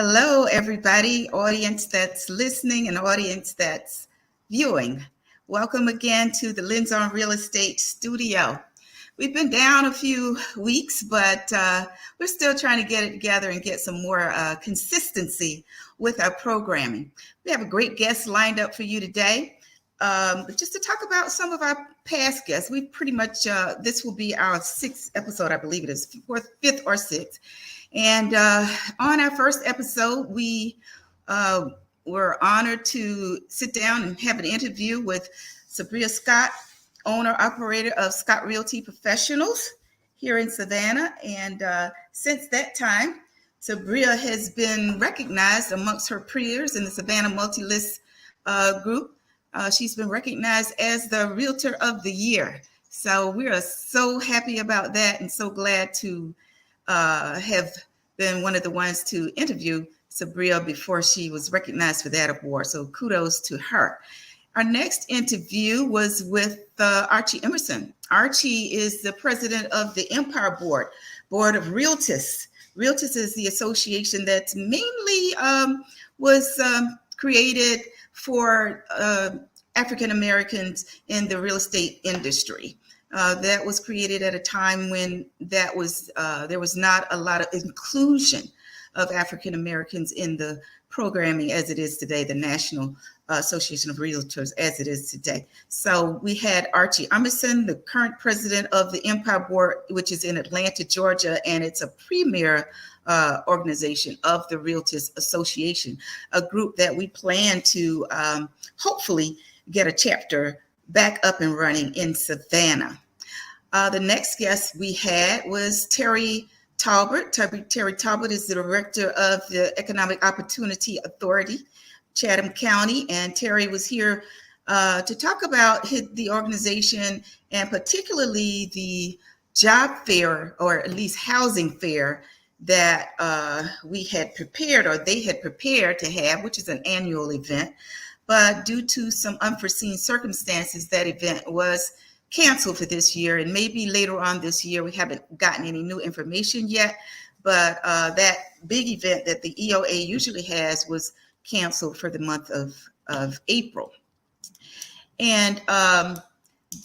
Hello, everybody, audience that's listening and audience that's viewing. Welcome again to the Lens on Real Estate studio. We've been down a few weeks, but we're still trying to get it together and get some more consistency with our programming. We have a great guest lined up for you today. Just to talk about some of our past guests. We pretty much, this will be our sixth episode, I believe it is, fifth or sixth. And on our first episode, we were honored to sit down and have an interview with Sabria Scott, owner operator of Scott Realty Professionals here in Savannah. And since that time, Sabria has been recognized amongst her peers in the Savannah Multi-List group. She's been recognized as the Realtor of the Year. So we are so happy about that and so glad to have been one of the ones to interview Sabria before she was recognized for that award. So kudos to her. Our next interview was with Archie Emerson. Archie is the president of the Empire Board of Realtors. Realtors is the association that mainly was created for African Americans in the real estate industry. That was created at a time when there was not a lot of inclusion of African Americans in the programming as it is today, the National Association of Realtors as it is today. So we had Archie Emerson, the current president of the Empire Board, which is in Atlanta, Georgia, and it's a premier organization of the Realtors Association, a group that we plan to hopefully get a chapter back up and running in Savannah. The next guest we had was Terry Talbot. Terry Talbot is the director of the Economic Opportunity Authority, Chatham County, and Terry was here to talk about the organization and particularly the job fair, or at least housing fair, that we had prepared, or they had prepared to have, which is an annual event. But due to some unforeseen circumstances, that event was canceled for this year, and maybe later on this year. We haven't gotten any new information yet, but that big event that the EOA usually has was canceled for the month of April. And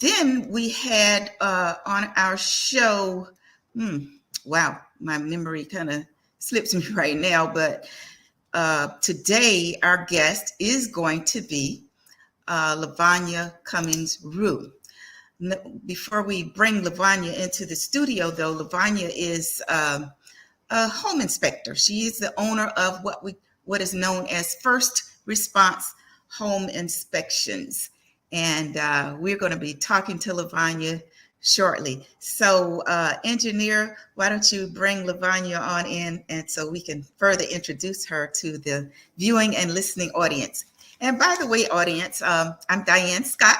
then we had on our show, wow, my memory kind of slips me right now, but today our guest is going to be Lavonnia Cummings Rue. Before we bring Lavonnia into the studio, though, Lavonnia is a home inspector. She is the owner of what is known as First Response Home Inspections. And we're going to be talking to Lavonnia shortly. So engineer, why don't you bring Lavonnia on in, and so we can further introduce her to the viewing and listening audience. And by the way, audience, I'm Diann Scott,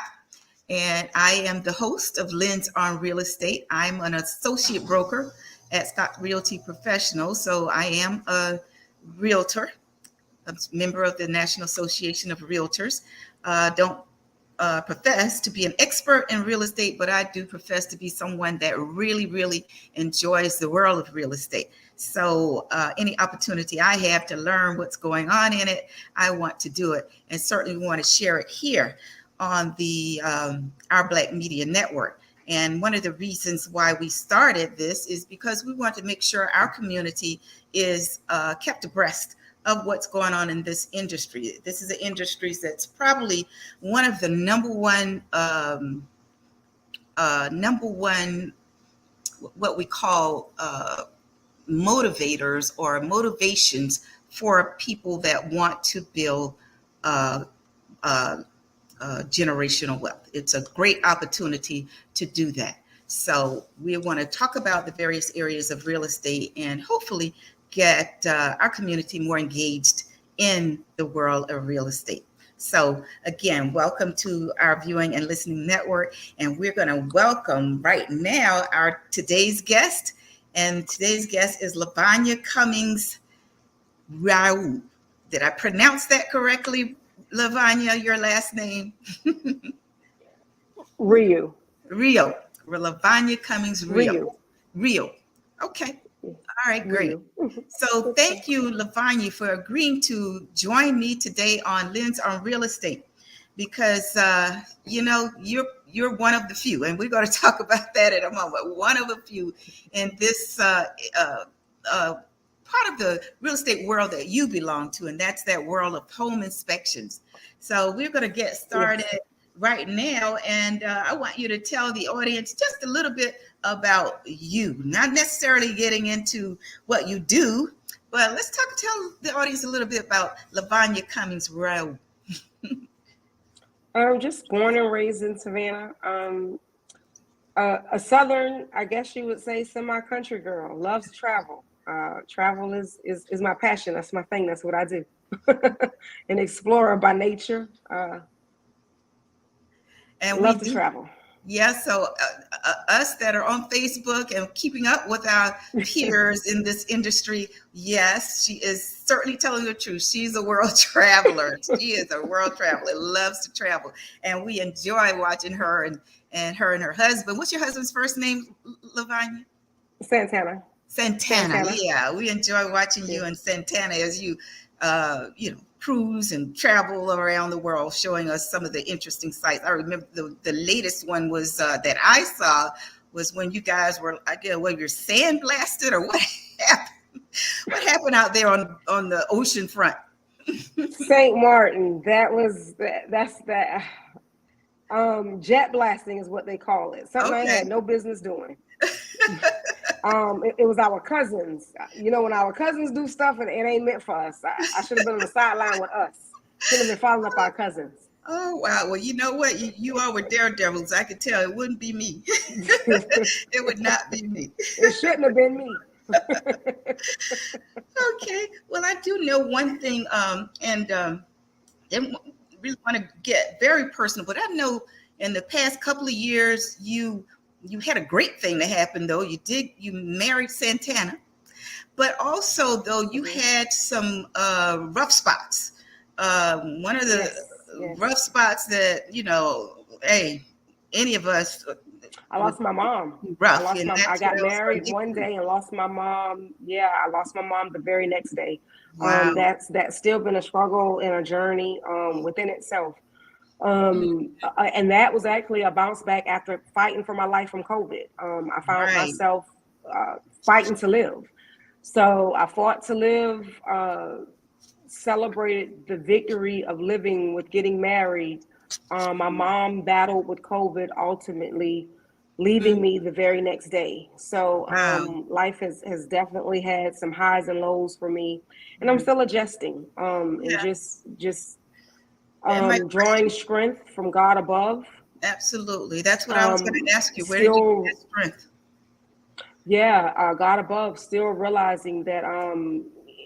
and I am the host of Lens on Real Estate. I'm an associate broker at Scott Realty Professionals. So I am a realtor, a member of the National Association of Realtors. Don't profess to be an expert in real estate, but I do profess to be someone that really, really enjoys the world of real estate. So any opportunity I have to learn what's going on in it, I want to do it, and certainly want to share it here on the Our Black Media Network. And one of the reasons why we started this is because we want to make sure our community is kept abreast of what's going on in this industry. This is an industry that's probably one of the number one, what we call motivators or motivations for people that want to build generational wealth. It's a great opportunity to do that. So we want to talk about the various areas of real estate and hopefully get our community more engaged in the world of real estate. So again, welcome to our viewing and listening network. And we're going to welcome right now our today's guest. And today's guest is Lavonnia Cummings Rue. Did I pronounce that correctly, Lavonnia, your last name? Rio. Lavonnia Cummings Rio. Okay. All right, We great. do. So thank you, Lavonnia, for agreeing to join me today on Lens on Real Estate, because you're one of the few, and we're going to talk about that in a moment. One of the few in this uh, part of the real estate world that you belong to, and that's that world of home inspections. So we're going to get started Yes. right now, and I want you to tell the audience just a little bit about you, not necessarily getting into what you do, but tell the audience a little bit about Lavonnia Cummings Rowe. Just born and raised in Savannah. A southern, I guess you would say, semi-country girl. Loves to travel. Travel is my passion. That's my thing. That's what I do. An explorer by nature. And we Love to do. travel. Yeah, so us that are on Facebook and keeping up with our peers in this industry, yes, she is certainly telling the truth. She's a world traveler. She is a world traveler, loves to travel. And we enjoy watching her and her and her husband. What's your husband's first name, Lavanya? Santana. Santana. Santana. Yeah, we enjoy watching you Yes. and Santana as you, cruise and travel around the world, showing us some of the interesting sites. I remember the latest one was that I saw was when you guys were, I guess, well, you're sandblasted or what happened? What happened out there on the ocean front? St. Martin. That's that. Jet blasting is what they call it. Something I Okay. had no business doing. It was our cousins. When our cousins do stuff and it ain't meant for us, I should have been on the sideline with us. Shouldn't have been following up our cousins. Oh wow! Well, you know what? You all were daredevils. I could tell it wouldn't be me. It would not be me. It shouldn't have been me. Okay. Well, I do know one thing, and didn't really want to get very personal, but I know in the past couple of years you had a great thing that happened though. You married Santana, but also though you Mhm. had some rough spots. One of the Yes, yes. rough spots that hey, any of us I would lost my mom. be I rough, lost and my. I that's what got I was going married to get one to. day and lost my mom. Yeah, I lost my mom the very next day. Wow. That's still been a struggle and a journey within itself. And that was actually a bounce back after fighting for my life from COVID. I found Right. myself fighting to live. So I fought to live, celebrated the victory of living with getting married. My mom battled with COVID, ultimately leaving Mm, me the very next day. So wow. life has definitely had some highs and lows for me, and I'm still adjusting and Yeah. just And my drawing question, strength from God above. absolutely. That's what I was going to ask you. Where did you get that Still, strength? yeah, God above, still realizing that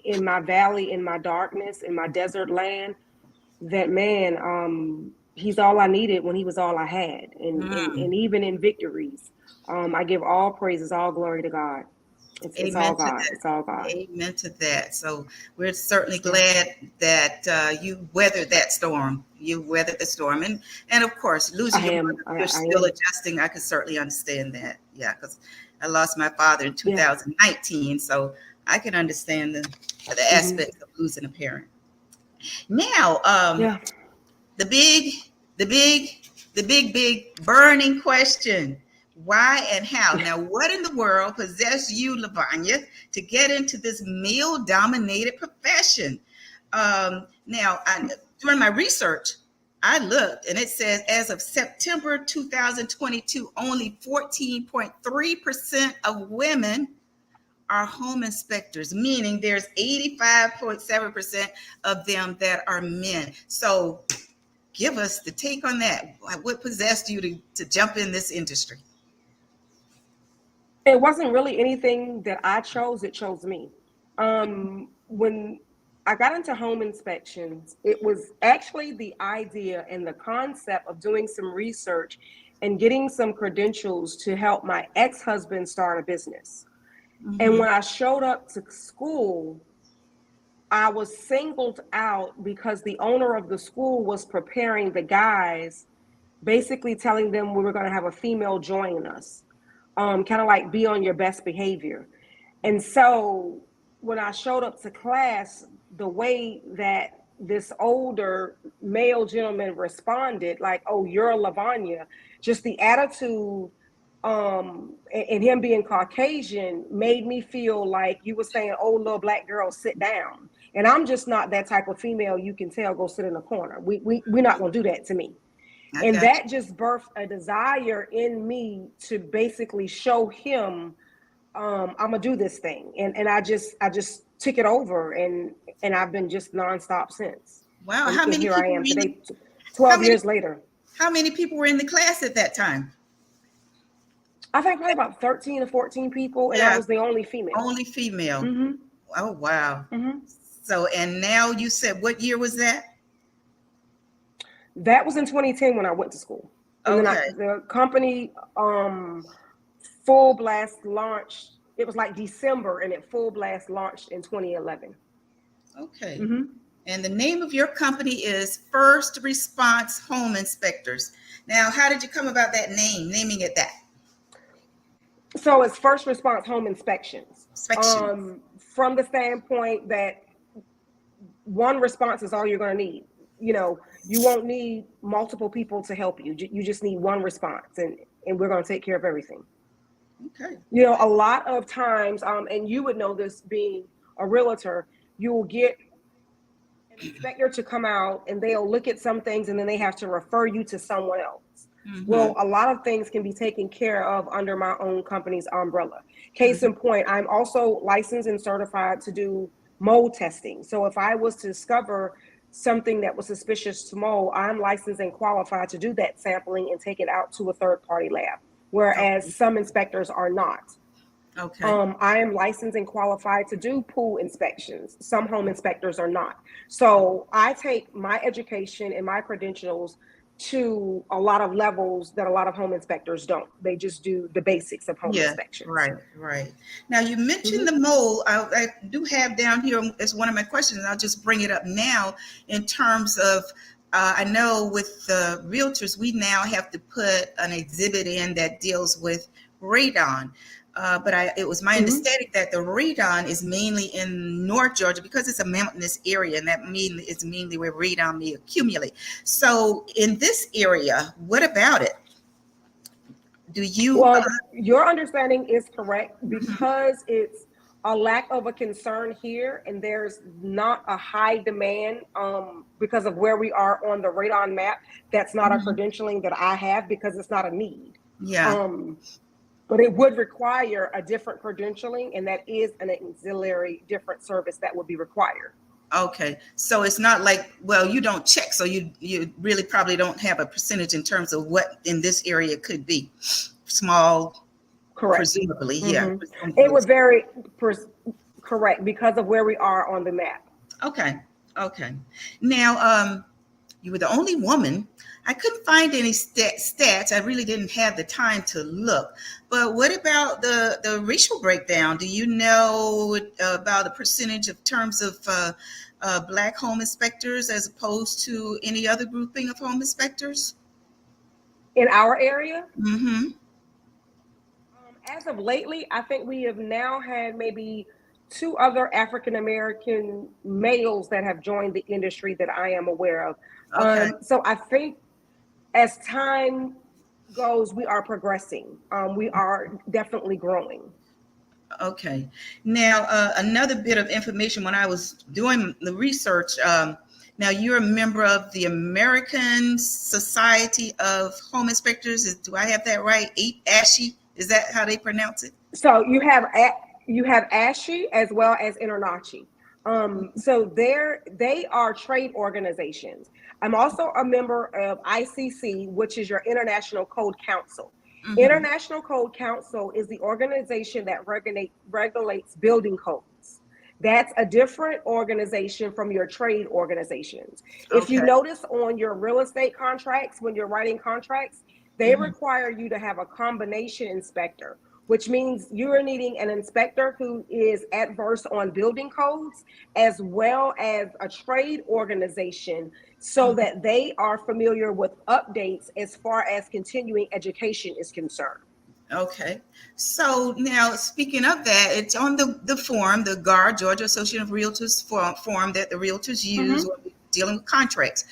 in my valley, in my darkness, in my desert land, that man, he's all I needed when he was all I had. And Mm. even in victories, I give all praises, all glory to God. It's all Amen to God. that. It's all God. Amen to that. So we're certainly Yeah, glad that you weathered that storm. You weathered the storm, and of course, losing I your am. mother, I, you're I still am. adjusting. I could certainly understand that. Yeah, because I lost my father in Yeah. 2019, so I can understand the Hmm. aspects of losing a parent. Now, Yeah. the big, the big, big burning question. Why and how? Now, what in the world possessed you, Lavanya, to get into this male dominated profession? During my research, I looked and it says as of September 2022, only 14.3% of women are home inspectors, meaning there's 85.7% of them that are men. So give us the take on that. What possessed you to jump in this industry? It wasn't really anything that I chose, it chose me. When I got into home inspections, it was actually the idea and the concept of doing some research and getting some credentials to help my ex husband start a business. And Mm-hmm. when I showed up to school, I was singled out because the owner of the school was preparing the guys, basically telling them we were going to have a female join us, kind of like be on your best behavior. And so when I showed up to class, the way that this older male gentleman responded, like, "Oh, you're a Lavonnia," just the attitude, and him being Caucasian made me feel like you were saying, "Oh, little black girl, sit down." And I'm just not that type of female. You can tell, go sit in a corner. We're not gonna do that to me. I And got that just birthed a desire in me to basically show him, I'm gonna do this thing, and I just took it over, and I've been just nonstop since. Wow. And here I am today, How 12 many years later. how many people were in the class at that time? I think probably about 13 or 14 people, and I Yeah, was the only female. only female. Mm-hmm. Oh wow. Mm-hmm. So and now you said what year was that? That was in 2010 when I went to school, and then Okay. the company full blast launched. It was like December, and it full blast launched in 2011. Okay. Mm-hmm. And the name of your company is First Response Home Inspectors. Now, how did you come about that name, naming it that? So it's first response home inspections. Inspections. From the standpoint that one response is all you're going to need. You know, you won't need multiple people to help you. You just need one response, and we're going to take care of everything. Okay. You know, a lot of times, and you would know this being a realtor, you will get an inspector to come out and they'll look at some things and then they have to refer you to someone else. Mm-hmm. Well, a lot of things can be taken care of under my own company's umbrella. Case Mm-hmm. in point, I'm also licensed and certified to do mold testing. So if I was to discover something that was suspicious to mold, I'm licensed and qualified to do that sampling and take it out to a third party lab, whereas Okay. some inspectors are not. Okay. I am licensed and qualified to do pool inspections. Some home inspectors are not. So I take my education and my credentials to a lot of levels that a lot of home inspectors don't. They just do the basics of home Yeah, inspections. right, right. Now you mentioned Mm-hmm. the mold. I do have down here as one of my questions, and I'll just bring it up now in terms of I know with the realtors, we now have to put an exhibit in that deals with radon. It was my Mm-hmm. understanding that the radon is mainly in North Georgia because it's a mountainous area, and that mean is mainly where radon may accumulate. So in this area, what about it? Do you? Well, your understanding is correct Mhm. because it's a lack of a concern here, and there's not a high demand because of where we are on the radon map. That's not a Mhm. credentialing that I have because it's not a need. Yeah. Um, but it would require a different credentialing, and that is an auxiliary different service that would be required. Okay, so it's not like, well, you don't check, so you really probably don't have a percentage in terms of what in this area could be. Small, Correct. presumably, yeah, Hmm. It presumably. would vary. Correct, because of where we are on the map. Okay, okay. Now, you were the only woman. I couldn't find any stats. I really didn't have the time to look. But what about the racial breakdown? Do you know about the percentage of terms of Black home inspectors as opposed to any other grouping of home inspectors? In our area, Mm-hmm. as of lately, I think we have now had maybe two other African American males that have joined the industry that I am aware of. Okay. So I think as time goes, we are progressing. We are definitely growing. Okay. Now, another bit of information when I was doing the research. Now, you're a member of the American Society of Home Inspectors. Do I have that right? ASHI. Is that how they pronounce it? So you have ASHI as well as INTERNACHI. So they are trade organizations. I'm also a member of ICC, which is your International Code Council. Mm-hmm. International Code Council is the organization that regulates building codes. That's a different organization from your trade organizations. If you Okay. notice on your real estate contracts, when you're writing contracts, they Mm-hmm. require you to have a combination inspector, which means you're needing an inspector who is adverse on building codes as well as a trade organization so Mm-hmm. that they are familiar with updates as far as continuing education is concerned. Okay. So now, speaking of that, it's on the form, the GAR, Georgia Association of Realtors form that the realtors use Mm-hmm. when dealing with contracts.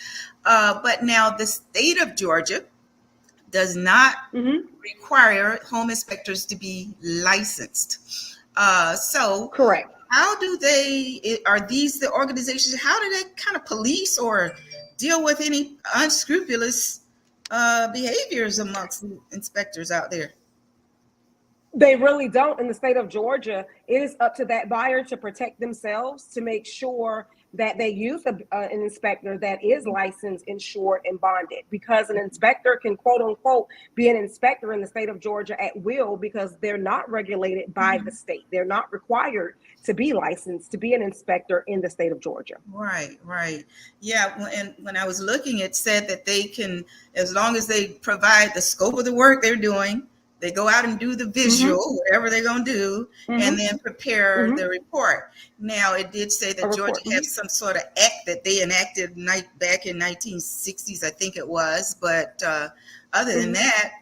But now the state of Georgia does not Mm-hmm. require home inspectors to be licensed. So Correct. how do they, are these the organizations, how do they kind of police or deal with any unscrupulous behaviors amongst the inspectors out there? They really don't. In the state of Georgia, it is up to that buyer to protect themselves to make sure that they use an inspector that is licensed, insured, and bonded. Because an inspector can, quote unquote, be an inspector in the state of Georgia at will because they're not regulated by the state. They're not required to be licensed to be an inspector in the state of Georgia. Right, right. Yeah, and when I was looking, it said that they can, as long as they provide the scope of the work they're doing, they go out and do the Mm-hmm. visual, whatever they're going to do, and Mm-hmm. then prepare Mm-hmm. the report. Now, it did say A that Georgia report. Mm-hmm. has some sort of act that they enacted back in 1960s, I think it was. But other than Mm-hmm. that,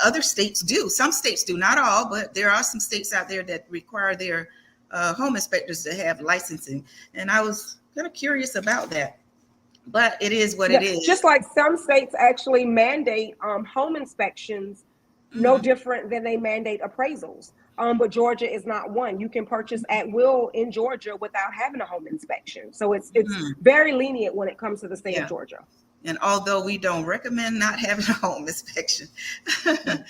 other states do. Some states do, not all, but there are some states out there that require their home inspectors to have licensing. And I was kind of curious about that, but it is what it Yeah, is. just like some states actually mandate home inspections, no Mm-hmm. different than they mandate appraisals. But Georgia is not one. You can purchase at will in Georgia without having a home inspection. So it's Mm-hmm. very lenient when it comes to the state of Yeah. Georgia. And although we don't recommend not having a home inspection,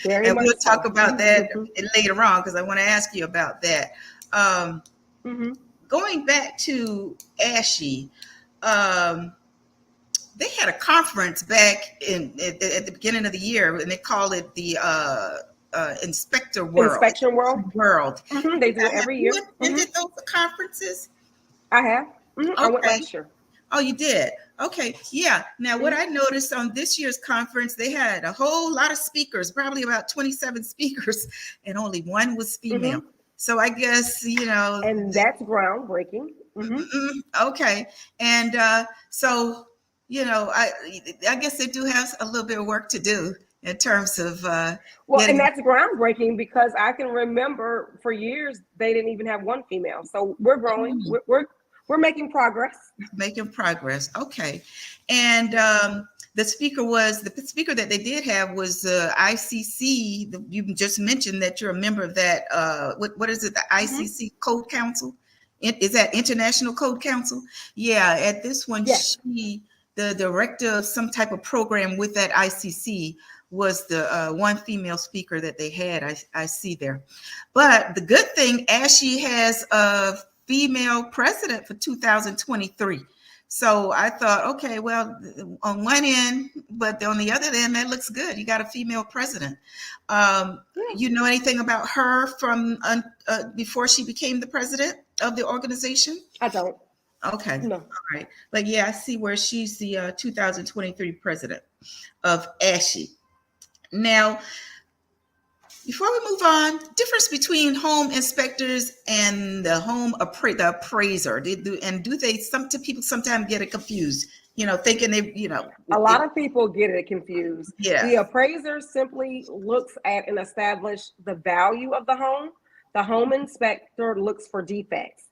Very and much we'll talk so. about that Mm-hmm. later on because I want to ask you about that. Um, Mm-hmm. Going back to ASHI, um, they had a conference back at the beginning of the year, and they called it the Inspector World. Inspection world. World. They do it Have every you year. attended those conferences? I have. I went Okay. last year. Oh, you did? Okay. Yeah. Now, what Mm-hmm. I noticed on this year's conference, they had a whole lot of speakers, probably about 27 speakers, and only one was female. Mm-hmm. So I guess, And that's groundbreaking. Mm-hmm. okay. And so, I guess they do have a little bit of work to do in terms of Well, and getting that's groundbreaking because I can remember for years they didn't even have one female. So we're growing. We're making progress. making progress. Okay. And the speaker that they did have was ICC. You just mentioned that you're a member of that. What is it? The Mm-hmm. ICC Code Council. Is that International Code Council? Yeah. At this one, Yes. the director of some type of program with that ICC, was the one female speaker that they had. I see there. But the good thing, ASHI has a female president for 2023. So I thought, okay, well, on one end, but on the other end, that looks good. You got a female president. Yeah. You know anything about her from before she became the president of the organization? I don't. Okay, No. all right. But yeah, I see where she's the 2023 president of ASHI. Now, before we move on, difference between home inspectors and the appraiser. Do they some people sometimes get it confused? Thinking A lot of people get it confused. yeah. The appraiser simply looks at and establish the value of the home. The home inspector looks for defects.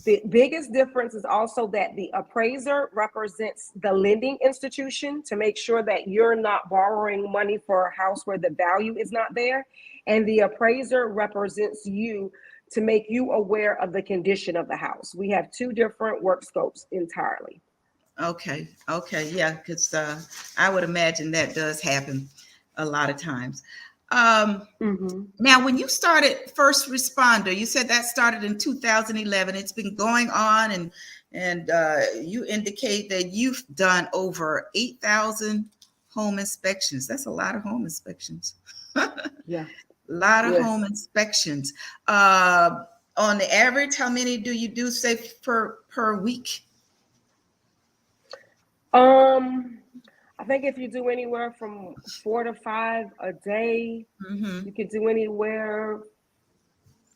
The biggest difference is also that the appraiser represents the lending institution to make sure that you're not borrowing money for a house where the value is not there. And the appraiser represents you to make you aware of the condition of the house. We have two different work scopes entirely. Okay. Okay. Yeah, because I would imagine that does happen a lot of times. Um, Mm-hmm. Now, when you started First Responder, you said that started in 2011. It's been going on, and you indicate that you've done over 8,000 home inspections. That's a lot of home inspections. A Yeah. lot of home Yes. inspections. Uh, on the average, how many do you do, say, per week? Um, I think if you do anywhere from 4 to 5 a day, Mm-hmm. you could do anywhere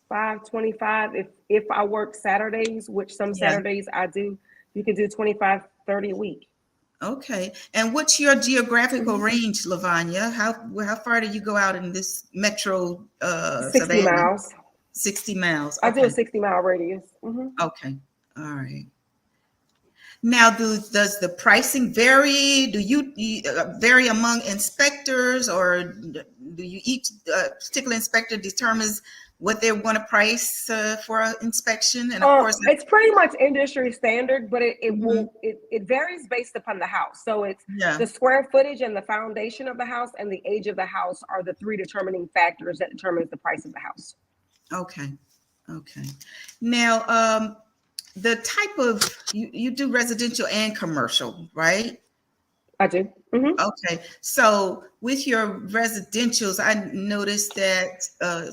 525. If I work Saturdays, which some Yeah. Saturdays I do, you could do 25, 30 a week. Okay. And what's your geographical range, Lavonnia? How far do you go out in this metro 60 Savannah? miles. 60 miles. I do a Okay. 60-mile radius. Okay. All right. Now, does the pricing vary? Do you vary among inspectors, or do you each particular inspector determines what they want to price for an inspection? And of course, It's pretty much industry standard, but mhm, it varies based upon the house. So it's yeah. the square footage and the foundation of the house and the age of the house are the three determining factors that determines the price of the house. Okay. Okay. Now, the type of you do residential and commercial, right? I do. Okay, so with your residentials, I noticed that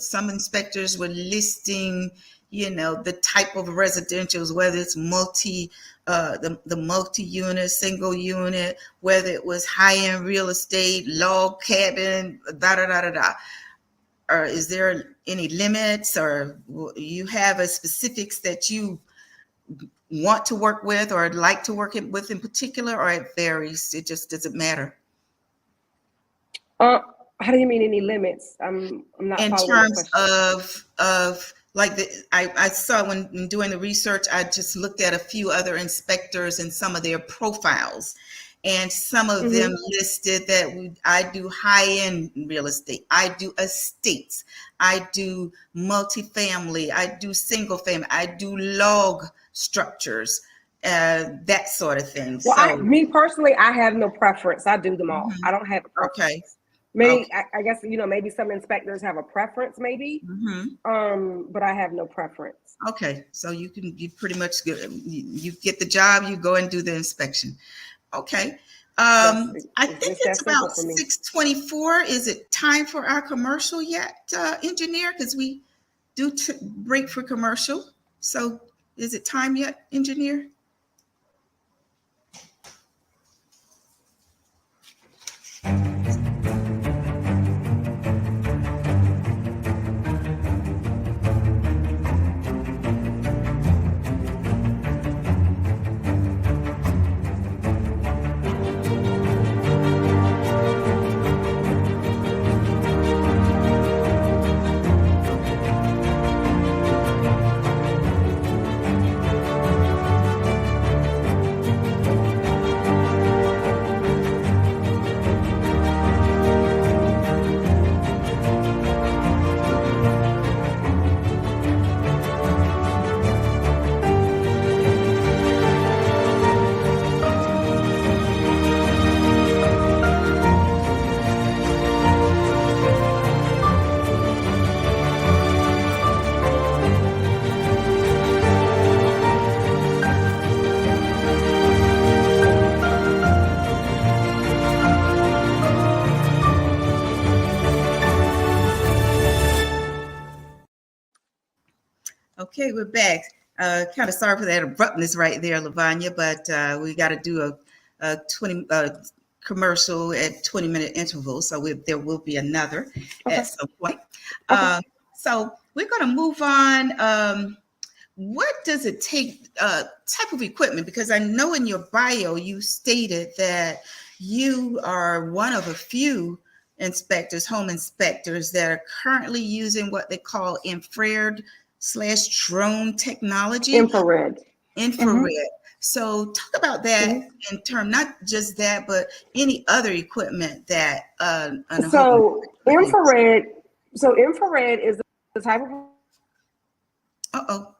some inspectors were listing, the type of residentials, whether it's the multi-unit, single unit, whether it was high-end real estate, log cabin, da da da da da. Or is there any limits, or you have a specifics that you want to work with or like to work with in particular, or it varies? It just doesn't matter. Uh, how do you mean any limits? I'm not In following the terms question. of like I saw when doing the research, I just looked at a few other inspectors and some of their profiles, and some of them listed that I do high-end real estate, I do estates, I do multifamily, I do single family, I do log structures, that sort of thing. Well, So, me personally, I have no preference. I do them all. I mhm, don't have a okay, preference. Maybe okay. I guess maybe some inspectors have a preference, maybe, Mhm. but I have no preference. Okay, so you pretty much you get the job, you go and do the inspection. Okay. I It's think just it's that simple about for me. 6:24. Is it time for our commercial yet, engineer? Because we do break for commercial. So is it time yet, engineer? Okay, we're back. Kind of sorry for that abruptness right there, Lavanya, but we got to do a 20 commercial at 20-minute intervals, so there will be another Okay. at some point. Okay. So we're going to move on. What does it take, type of equipment? Because I know in your bio you stated that you are one of a few inspectors, home inspectors, that are currently using what they call infrared/drone technology, Infrared. infrared. So talk about that Mhm. in term, not just that, but any other equipment that a home So inspector use. infrared. So infrared is the type of Uh-oh.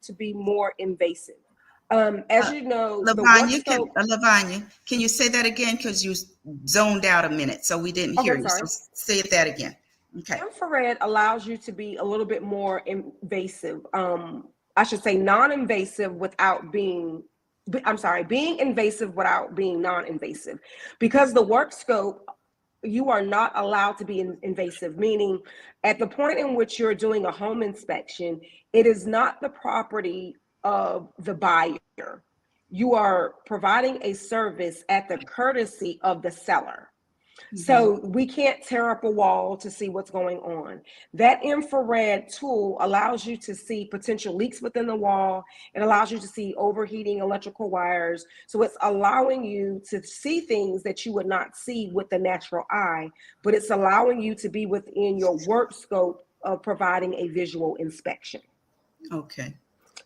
to be more invasive. As you know, the work scope. Lavanya, can you say that again? Because you zoned out a minute, so we didn't Okay, hear I'm you. So sorry. say that again. Okay. Infrared allows you to be a little bit more invasive. I should say non-invasive without being. I'm sorry, being invasive without being non-invasive, because the work scope, you are not allowed to be invasive, meaning at the point in which you're doing a home inspection, it is not the property of the buyer. You are providing a service at the courtesy of the seller. Mm-hmm. So we can't tear up a wall to see what's going on. That infrared tool allows you to see potential leaks within the wall. It allows you to see overheating electrical wires. So it's allowing you to see things that you would not see with the natural eye, but it's allowing you to be within your work scope of providing a visual inspection. Okay. And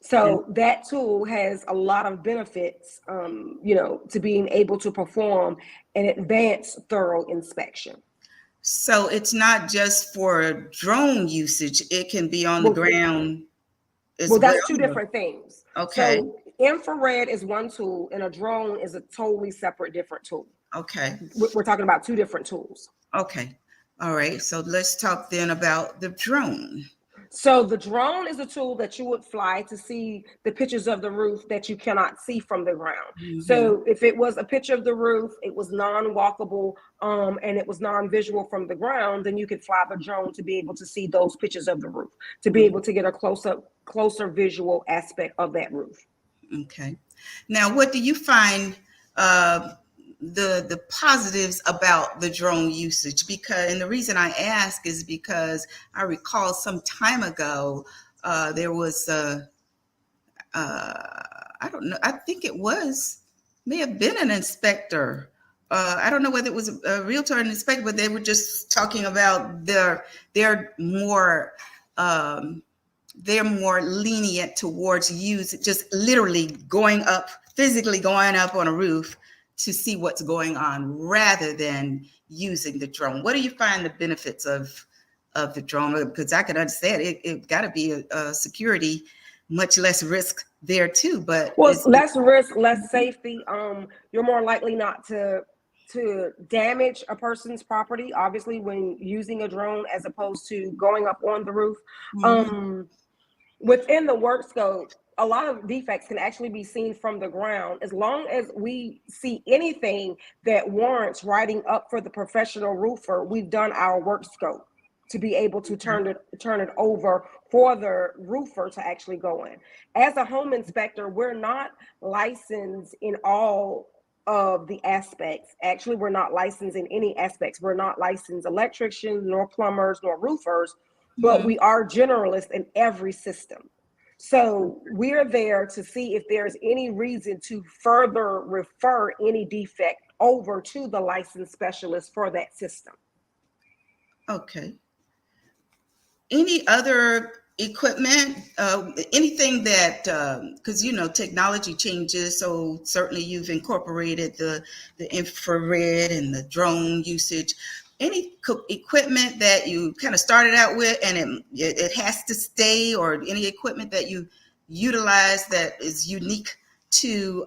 So that tool has a lot of benefits, to being able to perform an advanced thorough inspection. so it's not just for drone usage, it can be on the Well, ground as well, well. that's two different things. Okay. So infrared is one tool, and a drone is a totally separate, different tool. Okay. We're talking about two different tools. Okay. All right. So let's talk then about the drone. So the drone is a tool that you would fly to see the pictures of the roof that you cannot see from the ground. Mm-hmm. So if it was a picture of the roof, it was non-walkable, and it was non-visual from the ground, then you could fly the drone to be able to see those pictures of the roof, to be able to get a closer visual aspect of that roof. Okay. Now, what do you find uh, the positives about the drone usage? Because, and the reason I ask is because I recall some time ago there was I don't know, I think it was may have been an inspector. I don't know whether it was a realtor or an inspector, but they were just talking about their more um, they're more lenient towards use, just literally going up, physically going up on a roof to see what's going on rather than using the drone. What do you find the benefits of the drone? Because I can understand it got to be a security, much less risk there too. But Well, is less risk, less safety. You're more likely not to damage a person's property, obviously, when using a drone as opposed to going up on the roof. Mhm. Um, Within the work scope, a lot of defects can actually be seen from the ground. As long as we see anything that warrants writing up for the professional roofer, we've done our work scope to be able to turn it over for the roofer to actually go in. As a home inspector, we're not licensed in all of the aspects. Actually, we're not licensed in any aspects. We're not licensed electricians, nor plumbers, nor roofers, but Mhm. we are generalists in every system. So we're there to see if there's any reason to further refer any defect over to the licensed specialist for that system. Okay. Any other equipment, anything that, because technology changes, so certainly you've incorporated the infrared and the drone usage. Any equipment that you kind of started out with and it has to stay, or any equipment that you utilize that is unique to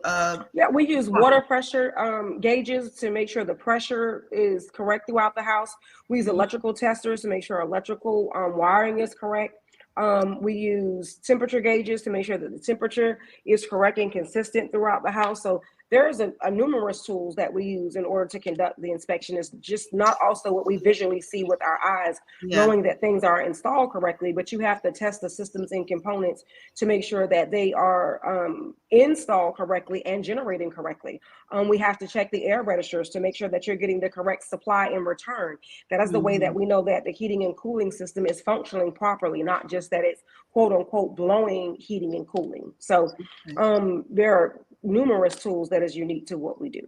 Yeah, we use water pressure gauges to make sure the pressure is correct throughout the house. We use electrical testers to make sure electrical wiring is correct. We use temperature gauges to make sure that the temperature is correct and consistent throughout the house. So there's a numerous tools that we use in order to conduct the inspection. It's just not also what we visually see with our eyes, yeah. knowing that things are installed correctly, but you have to test the systems and components to make sure that they are installed correctly and generating correctly. We have to check the air registers to make sure that you're getting the correct supply in return. That is the way that Mhm. we know that the heating and cooling system is functioning properly, not just that it's quote unquote blowing heating and cooling. So Okay. there are numerous tools that is unique to what we do.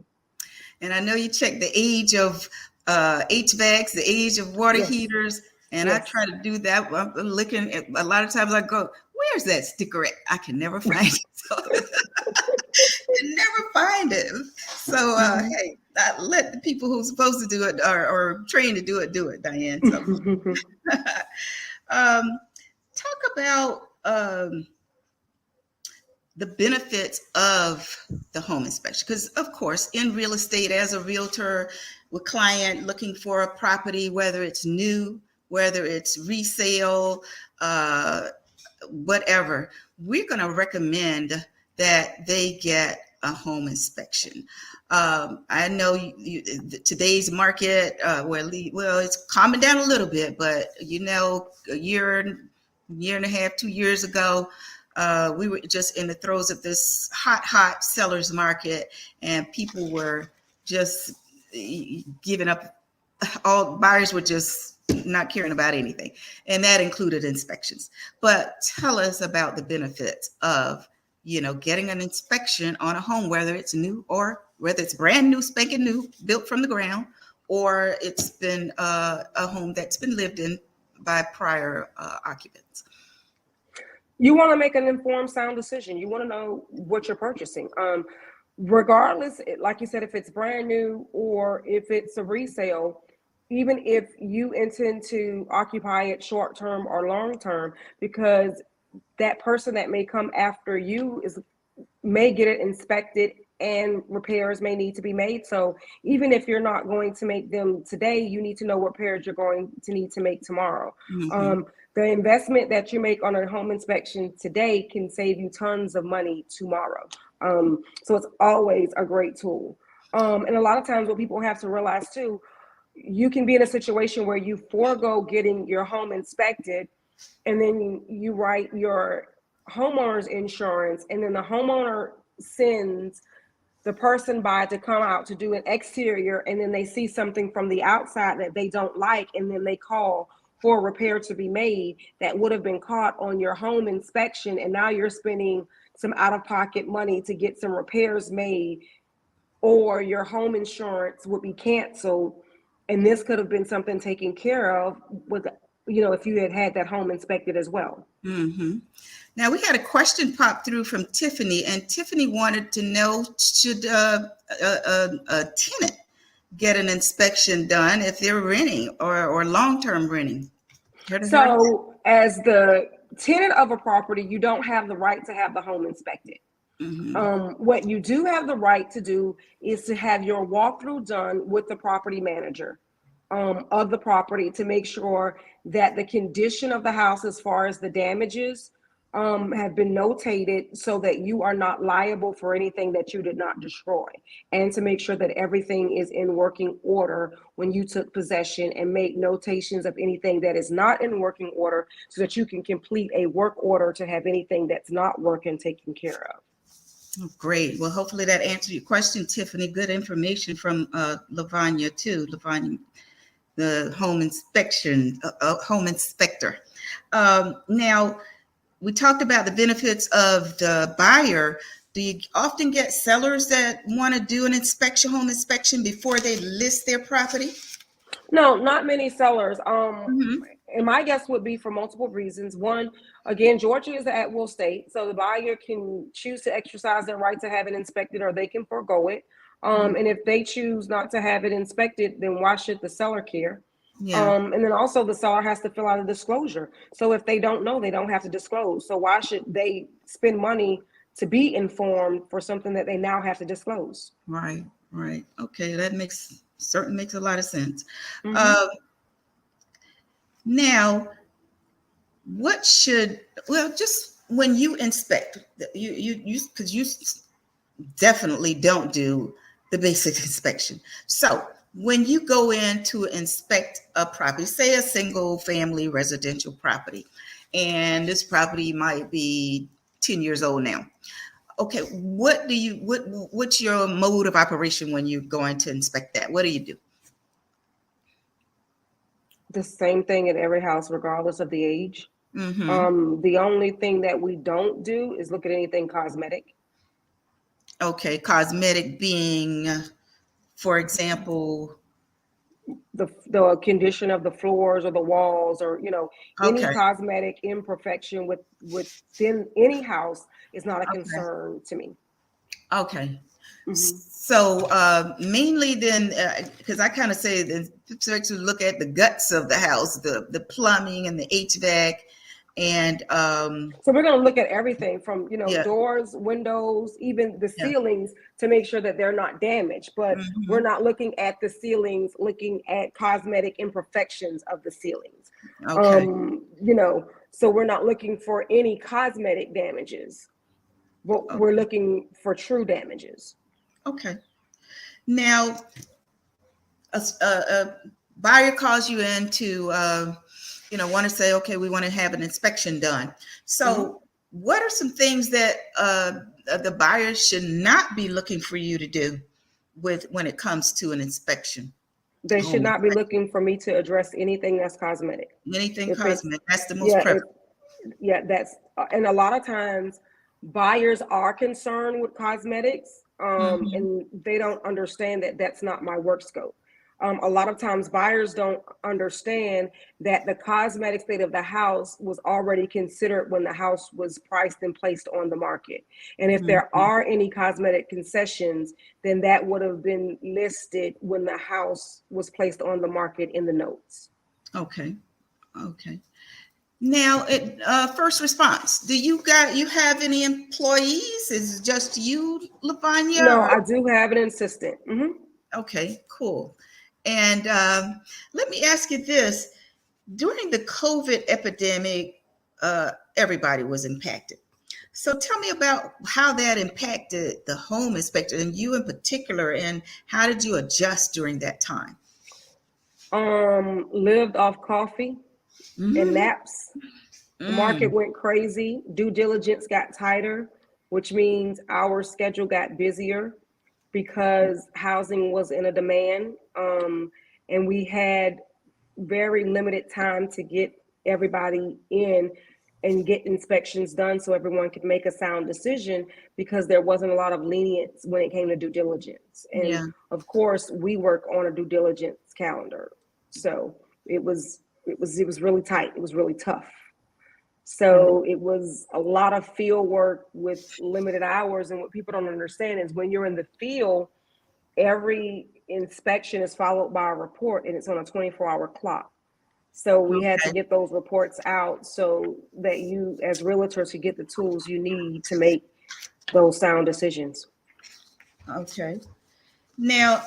And I know you check the age of HVACs, the age of water Yes, heaters, and I yes. try to do that. I'm looking at a lot of times I go, where's that sticker at? I can never find it. So can never find it. So hey, I let the people who's supposed to do it or trained to do it, Diann. So um, talk about the benefits of the home inspection, because of course in real estate, as a realtor with client looking for a property, whether it's new, whether it's resale, uh, whatever, we're going to recommend that they get a home inspection. I know today's market, well, it's calming down a little bit, but a year and a half, 2 years ago, we were just in the throes of this hot sellers market, and people were just giving up all buyers were just not caring about anything, and that included inspections. But tell us about the benefits of, getting an inspection on a home, whether it's new or whether it's brand new, spanking new, built from the ground, or it's been a home that's been lived in by prior occupants. You want to make an informed, sound decision. You want to know what you're purchasing. Regardless, like you said, if it's brand new or if it's a resale, even if you intend to occupy it short term or long term, because that person that may come after you may get it inspected and repairs may need to be made. So even if you're not going to make them today, you need to know what repairs you're going to need to make tomorrow. Mm-hmm. The investment that you make on a home inspection today can save you tons of money tomorrow. So it's always a great tool. And a lot of times what people have to realize too, you can be in a situation where you forego getting your home inspected, and then you write your homeowner's insurance, and then the homeowner sends the person by to come out to do an exterior, and then they see something from the outside that they don't like, and then they call for a repair to be made that would have been caught on your home inspection, and now you're spending some out-of-pocket money to get some repairs made, or your home insurance would be canceled, and this could have been something taken care of with, if you had that home inspected as well. Mm-hmm. Now, we had a question pop through from Tiffany, and Tiffany wanted to know, should a tenant get an inspection done if they're renting or long-term renting? So as the tenant of a property, you don't have the right to have the home inspected. Mm-hmm. What you do have the right to do is to have your walkthrough done with the property manager of the property to make sure that the condition of the house, as far as the damages, have been notated so that you are not liable for anything that you did not destroy, and to make sure that everything is in working order when you took possession, and make notations of anything that is not in working order so that you can complete a work order to have anything that's not working taken care of. Oh, great. Well, hopefully that answered your question, Tiffany. Good information from Lavonnia too. Lavonnia, the home inspector. Now, we talked about the benefits of the buyer. Do you often get sellers that want to do an home inspection before they list their property? No, not many sellers. Mm-hmm. And my guess would be for multiple reasons. One, again, Georgia is an at-will state, so the buyer can choose to exercise their right to have it inspected, or they can forego it. And if they choose not to have it inspected, then why should the seller care? Yeah. And then also the seller has to fill out a disclosure. So if they don't know, they don't have to disclose. So why should they spend money to be informed for something that they now have to disclose? Right. Right. Okay. That certainly makes a lot of sense. Mm-hmm. Now, just when you inspect, because you definitely don't do the basic inspection. So when you go in to inspect a property, say a single family residential property, and this property might be 10 years old now. Okay, what's your mode of operation when you're going to inspect that? What do you do? The same thing in every house, regardless of the age. Mm-hmm. The only thing that we don't do is look at anything cosmetic. Okay, cosmetic being, for example, the condition of the floors or the walls, or any okay, cosmetic imperfection within any house is not a okay, concern to me. okay. Mm-hmm. So mainly then, because I kind of say to look at the guts of the house, the plumbing and the HVAC, and So we're going to look at everything from yeah, doors, windows, even the yeah. ceilings, to make sure that they're not damaged. But we're Mm-hmm. not looking at the ceilings, looking at cosmetic imperfections of the ceilings. Okay, So we're not looking for any cosmetic damages, but we're okay, looking for true damages. okay. Now, a buyer calls you in to want to say, okay, we want to have an inspection done. Mm-hmm. So what are some things that the buyer should not be looking for you to do when it comes to an inspection? They Oh should my, not be looking for me to address anything that's cosmetic. anything If it's cosmetic. That's the most yeah, prevalent. that's and a lot of times buyers are concerned with cosmetics, Hmm. and they don't understand that that's not my work scope. A lot of times buyers don't understand that the cosmetic state of the house was already considered when the house was priced and placed on the market. And if there Hmm. are any cosmetic concessions, then that would have been listed when the house was placed on the market in the notes. Okay. Okay. Now, first response. You have any employees? Is it just you, Lavonnia? No, Or I do have an assistant. okay, cool. And let me ask you this: during the COVID epidemic, everybody was impacted. So tell me about how that impacted the home inspector and you in particular, and how did you adjust during that time? Lived off coffee and Mm-hmm. naps. The market Mm. went crazy. Due diligence got tighter, which means our schedule got busier because housing was in a demand. And we had very limited time to get everybody in and get inspections done so everyone could make a sound decision because there wasn't a lot of lenience when it came to due diligence. And Yeah. of course, we work on a due diligence calendar. So it was really tight. It was really tough. Mm. So it was a lot of field work with limited hours. And what people don't understand is when you're in the field, every inspection is followed by a report and it's on a 24-hour clock. So we had to Okay. get those reports out so that you, as realtors, could get the tools you need to make those sound decisions. Okay. Now,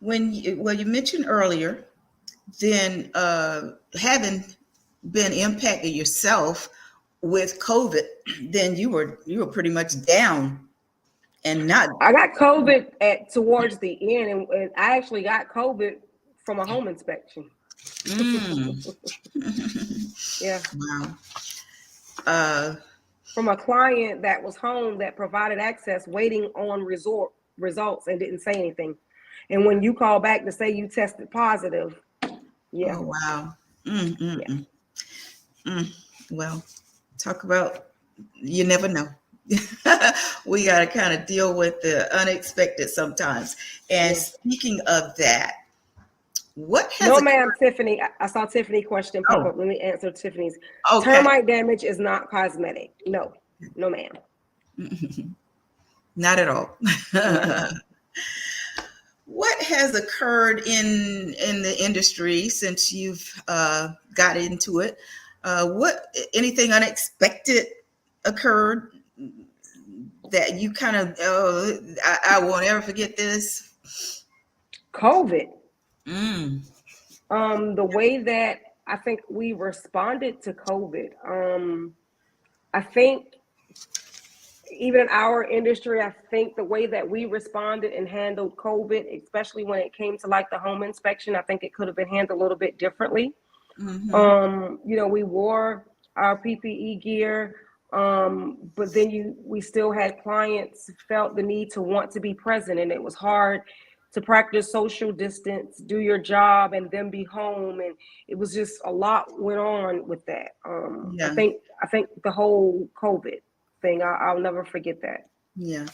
you mentioned earlier, then having been impacted yourself with COVID, then you were pretty much down and not. I got COVID at towards the end, and I actually got COVID from a home inspection. Mm. Yeah, Wow. Uh, from a client that was home that provided access, waiting on resort results and didn't say anything. And when you call back to say you tested positive, yeah, oh wow. Mm, mm, yeah, mm, mm. Well, talk about you never know. We got to kind of deal with the unexpected sometimes. And yeah. speaking of that, what has No, occurred? ma'am, Tiffany. I saw Tiffany question pop Oh, up. Let me answer Tiffany's. okay. Termite damage is not cosmetic. No, no, ma'am. Not at all. Not at all. What has occurred in the industry since you've got into it? What anything unexpected occurred that you kind of I won't ever forget this? COVID. Mm, The way that I think we responded to COVID. I think even in our industry, I think the way that we responded and handled COVID, especially when it came to like the home inspection, I think it could have been handled a little bit differently. hmm. We wore our PPE gear, but then we still had clients felt the need to want to be present, and it was hard to practice social distance, do your job, and then be home, and it was just a lot went on with that. Yeah, I think the whole COVID thing, I'll never forget that. yeah.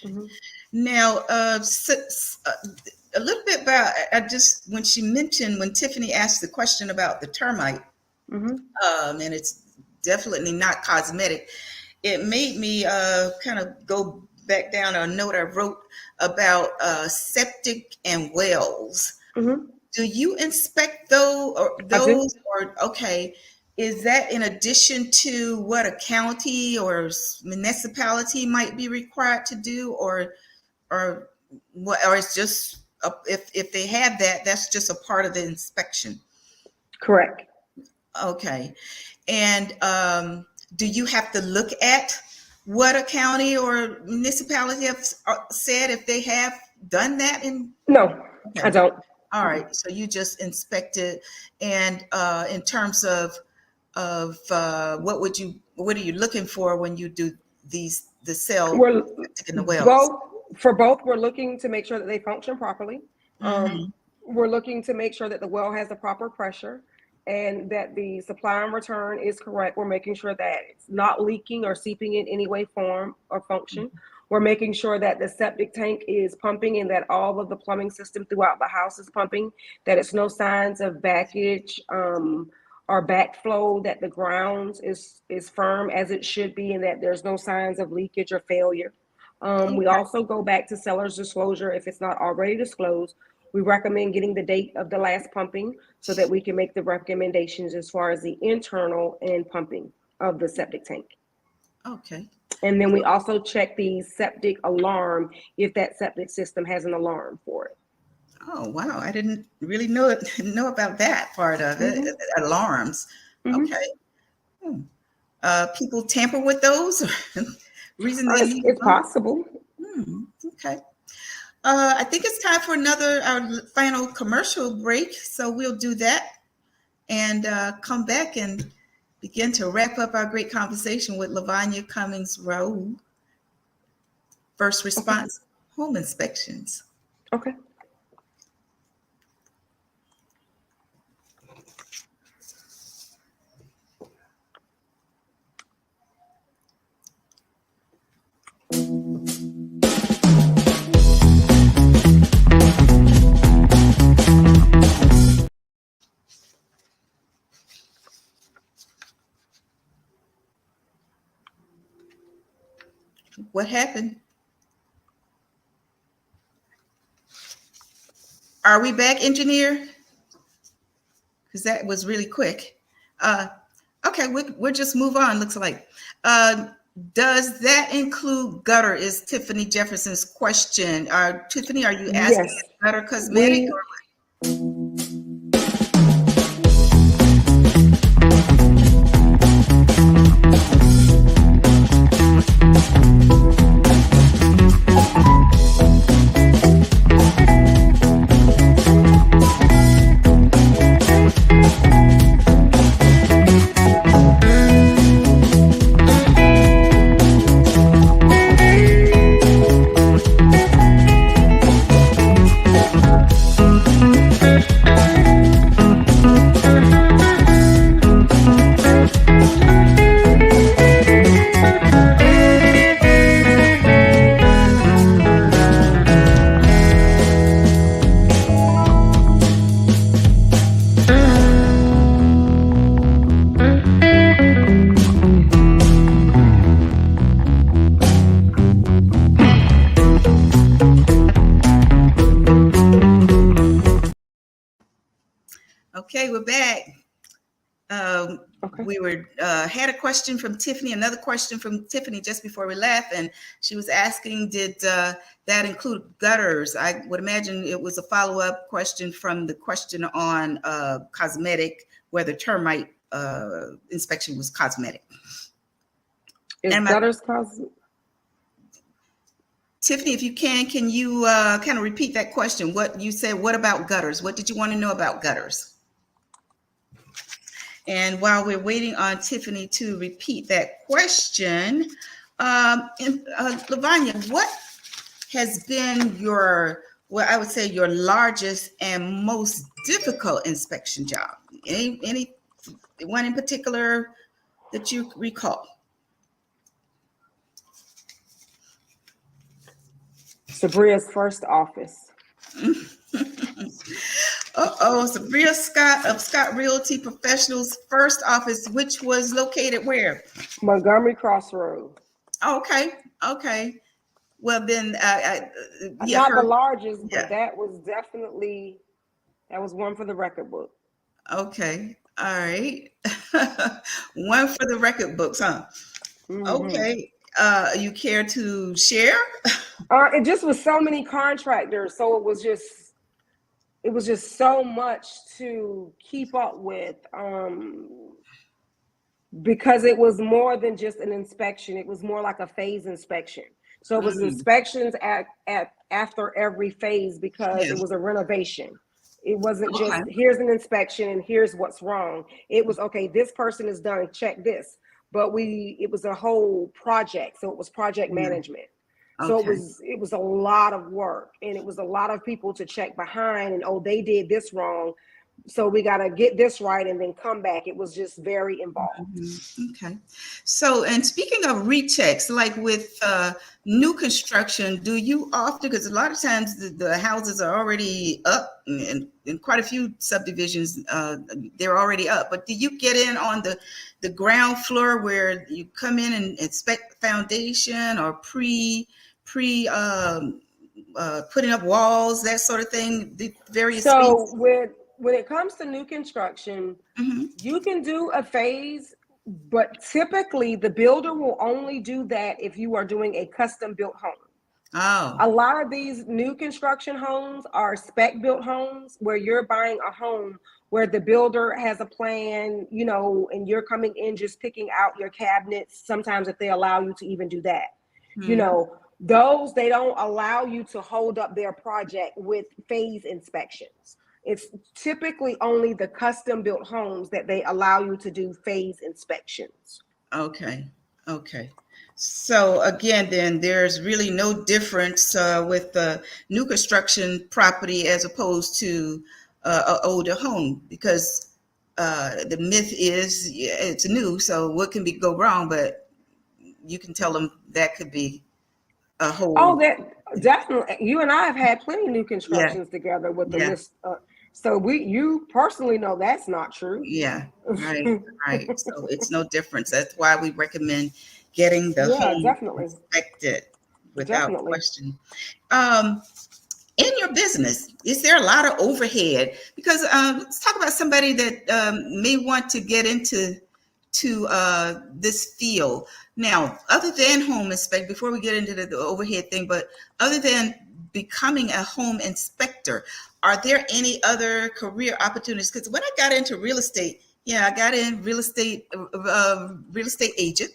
Mm-hmm. Now, a little bit about I just when Tiffany asked the question about the termite, Mm-hmm. and it's definitely not cosmetic. It made me kind of go back down a note I wrote about septic and wells. Mm-hmm. Do you inspect I do. or okay? Is that in addition to what a county or municipality might be required to do, or what, or it's just if they have that, that's just a part of the inspection? Correct. Okay. And do you have to look at what a county or municipality have said if they have done that? In No, I okay, don't. all right. So you just inspected, and in terms of what are you looking for when you do the cell We're in the wells? both. for both, we're looking to make sure that they function properly. Mm-hmm. We're looking to make sure that the well has the proper pressure and that the supply and return is correct. We're making sure that it's not leaking or seeping in any way, form, or function. We're making sure that the septic tank is pumping and that all of the plumbing system throughout the house is pumping, that it's no signs of backage or backflow, that the grounds is firm as it should be, and that there's no signs of leakage or failure. We also go back to seller's disclosure if it's not already disclosed. We recommend getting the date of the last pumping so that we can make the recommendations as far as the internal and pumping of the septic tank. Okay. And then we also check the septic alarm if that septic system has an alarm for it. Oh, wow. I didn't really know about that part of it. Mm-hmm. Alarms. Mm-hmm. Okay. People tamper with those? Reason they need It's possible. Okay. I think it's time for our final commercial break. So we'll do that and come back and begin to wrap up our great conversation with Lavonnia Cummings Rowe, First Response Home Inspections. Okay. What happened? Are we back, engineer? Because that was really quick. Okay, we'll just move on, looks like. Does that include gutter, is Tiffany Jefferson's question. Tiffany, are you asking Yes. gutter cosmetic? Okay, we're back. We had a question from Tiffany, another question from Tiffany just before we left, and she was asking, did that include gutters? I would imagine it was a follow-up question from the question on cosmetic, whether termite inspection was cosmetic. Is gutters cosmetic? Tiffany, if you can you kind of repeat that question? What you said, what about gutters? What did you want to know about gutters? And while we're waiting on Tiffany to repeat that question, Lavonnia, what has been your largest and most difficult inspection job? Any one in particular that you recall? Sabria's first office. Sabria Scott of Scott Realty Professionals' first office, which was located where? Montgomery Crossroad. Okay. Well, then, not the largest, but that was one for the record book. Okay. All right. One for the record books, huh? Mm-hmm. Okay. You care to share? It just was so many contractors, so it was just so much to keep up with, because it was more than just an inspection. It was more like a phase inspection. So it was inspections after every phase, because it was a renovation. It wasn't just here's an inspection and here's what's wrong. It was, okay, this person is done, check this. But it was a whole project, so it was project management. So Okay. it was a lot of work, and it was a lot of people to check behind, and oh, they did this wrong, so we got to get this right and then come back. It was just very involved. Okay. So, and speaking of rechecks, like with new construction, do you often, because a lot of times the houses are already up, and in quite a few subdivisions, they're already up, but do you get in on the ground floor where you come in and inspect foundation or pre putting up walls, that sort of thing, the various So phases? when it comes to new construction, Hmm. you can do a phase, but typically the builder will only do that if you are doing a custom built home. Oh, A lot of these new construction homes are spec built homes where you're buying a home where the builder has a plan, you know, and you're coming in just picking out your cabinets. Sometimes if they allow you to even do that, you hmm. know, those they don't allow you to hold up their project with phase inspections. It's typically only the custom built homes that they allow you to do phase inspections. Okay, okay. So again, then there's really no difference with the new construction property as opposed to an older home because the myth is yeah, it's new, so what can be go wrong? But you can tell them that could be a Oh, whole that definitely. You and I have had plenty new yeah, constructions together with the yeah, list. So you personally know that's not true. yeah, right, right. So it's no difference. That's why we recommend getting the Yeah, home definitely, inspected without definitely. question. Um, in your business, is there a lot of overhead? Because let's talk about somebody that may want to get into this field. Now, other than home inspect, before we get into the overhead thing, but other than becoming a home inspector, are there any other career opportunities? Because when I got into real estate, yeah, I got in real estate agent.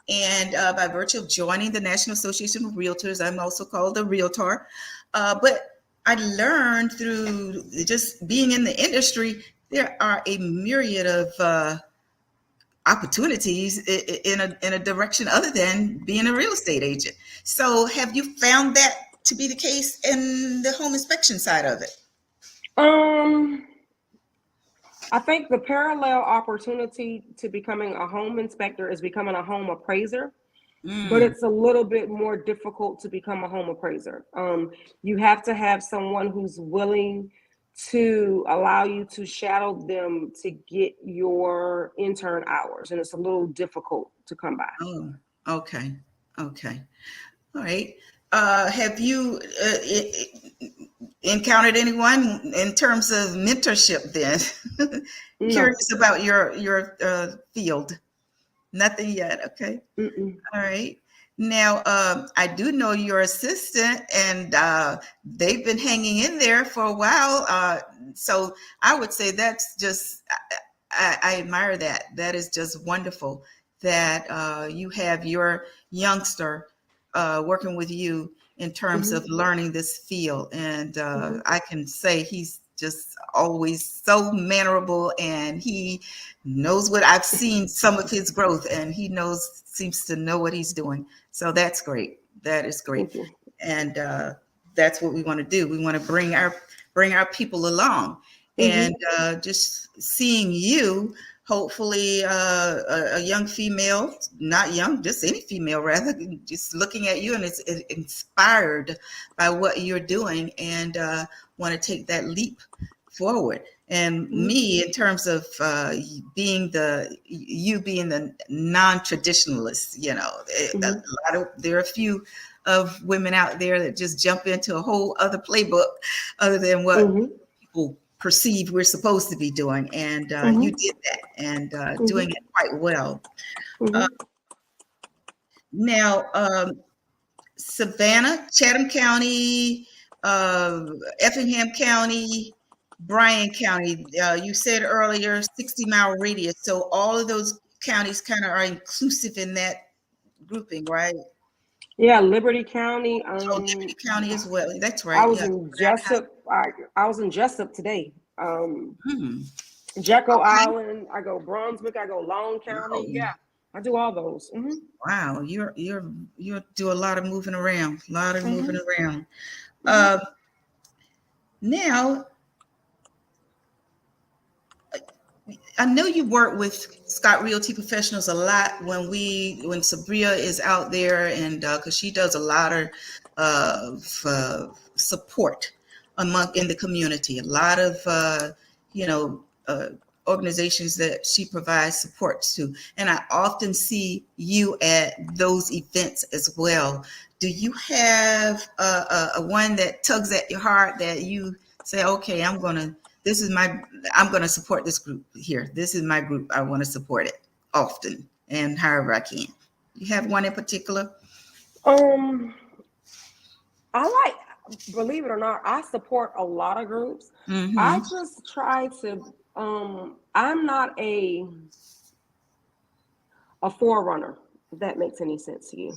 And by virtue of joining the National Association of Realtors, I'm also called a realtor. But I learned through just being in the industry, there are a myriad of opportunities in a direction other than being a real estate agent. So, have you found that to be the case in the home inspection side of it? Um, I think the parallel opportunity to becoming a home inspector is becoming a home appraiser, but Mm, it's a little bit more difficult to become a home appraiser. You have to have someone who's willing to allow you to shadow them to get your intern hours, and it's a little difficult to come by. oh, okay, okay, all right. Have you encountered anyone in terms of mentorship then? No. Curious about your field. Nothing yet. Okay. Mm-mm. All right. Now, I do know your assistant, and they've been hanging in there for a while. So I would say that's just, I admire that. That is just wonderful that you have your youngster working with you in terms of Mm-hmm. learning this field. And Mm-hmm. I can say he's just always so mannerable, and he knows what I've seen some of his growth, and he seems to know what he's doing. So that's great. That is great. Thank you. And that's what we want to do. We want to bring our people along, and Mm-hmm. just seeing you, hopefully a young female, not young, just any female rather, just looking at you and it's inspired by what you're doing, and want to take that leap forward. And Mm-hmm. me, in terms of being the non-traditionalist, Mm-hmm. there are a few of women out there that just jump into a whole other playbook other than what Mm-hmm. people perceive we're supposed to be doing. And you Mm-hmm. did that, and doing Mm-hmm. it quite well. Uh, Mm-hmm. now, Savannah, Chatham County, uh, Effingham County, Bryan County. You said earlier 60-mile radius. So all of those counties kind of are inclusive in that grouping, right? Yeah, Liberty County. Oh, Liberty County as well. That's I right. was Yeah. in Jessup. I was in Jessup today. Hmm. Jekyll Okay. Island. I go Brunswick. I go Long County. Oh, Yeah. I do all those. Wow, you do a lot of moving around, a lot of moving Hmm. around. Hmm. Uh, Now, I know you work with Scott Realty Professionals a lot when Sabria is out there, and because she does a lot of support among in the community, a lot of you know organizations that she provides support to, and I often see you at those events as well. Do you have a one that tugs at your heart that you say, okay, this is my I'm going to support this group here. This is my group. I want to support it often and however I can. You have one in particular? Um, I believe it or not, I support a lot of groups. I Mm-hmm. just try to. I'm not a forerunner. If that makes any sense to you.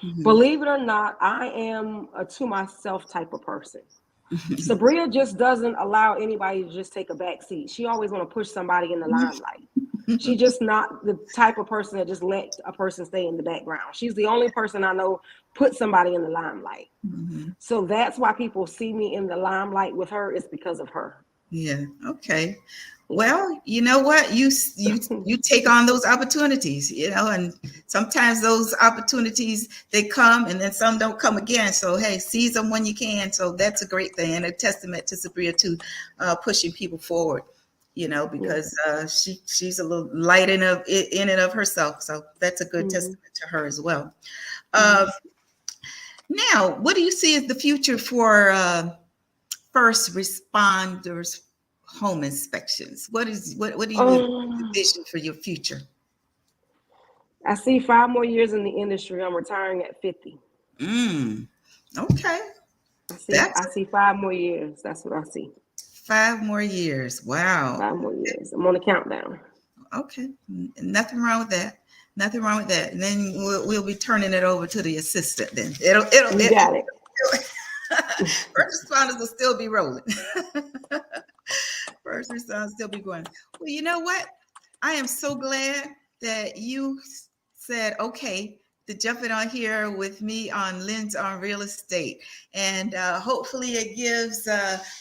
Mm-hmm. Believe it or not, I am a to myself type of person. Sabria just doesn't allow anybody to just take a back seat. She always want to push somebody in the limelight. She just not the type of person that just let a person stay in the background. She's the only person I know put somebody in the limelight. Mm-hmm. So that's why people see me in the limelight with her is because of her. Yeah. Okay. Yeah. Well, you know what? You take on those opportunities, and sometimes those opportunities they come and then some don't come again. So hey, seize them when you can. So that's a great thing and a testament to Sabria too, pushing people forward. Yeah. Because she's a little light in and of herself. So that's a good Hmm. testament to her as well. Hmm. Uh, Now, what do you see as the future for first responders home inspections? What do you Um, envision for your future? I see 5 more years in the industry. I'm retiring at 50. Mm, okay. That's I see 5 more years. That's what I see. 5 more years. Wow. 5 more years. I'm on the countdown. Okay. Nothing wrong with that. Nothing wrong with that. And then we'll be turning it over to the assistant then. You got it. First responders will still be rolling. First responders still be going. Well, you know what? I am so glad that you said, okay, to jump in on here with me on Lens on Real Estate. And hopefully it gives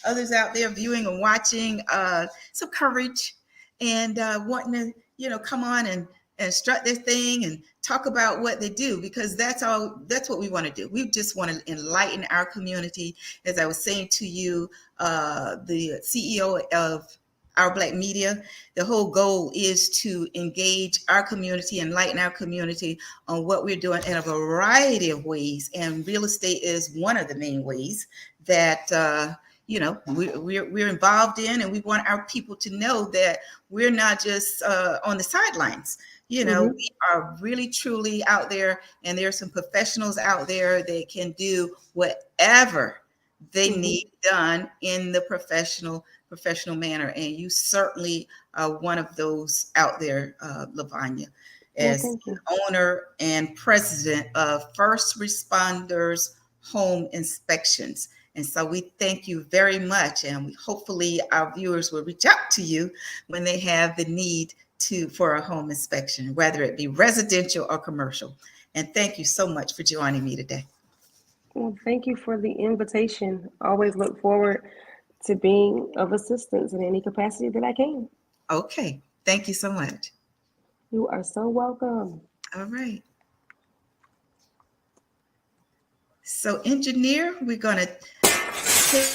others out there viewing and watching some courage and wanting to, come on and strut their thing and talk about what they do, because that's what we want to do. We just want to enlighten our community. As I was saying to you, the CEO of Our Black Media, the whole goal is to engage our community, enlighten our community on what we're doing in a variety of ways. And real estate is one of the main ways that we're involved in, and we want our people to know that we're not just on the sidelines. Hmm. We are really truly out there, and there are some professionals out there that can do whatever they Hmm. need done in the professional manner. And you certainly are one of those out there, Lavonnia, Well, as thank you. owner and president of First Responders Home Inspections. And so we thank you very much. And hopefully our viewers will reach out to you when they have the need for a home inspection, whether it be residential or commercial. And thank you so much for joining me today. Well, thank you for the invitation. Always look forward to being of assistance in any capacity that I can. Okay. Thank you so much. You are so welcome. All right. So, engineer, we're going to take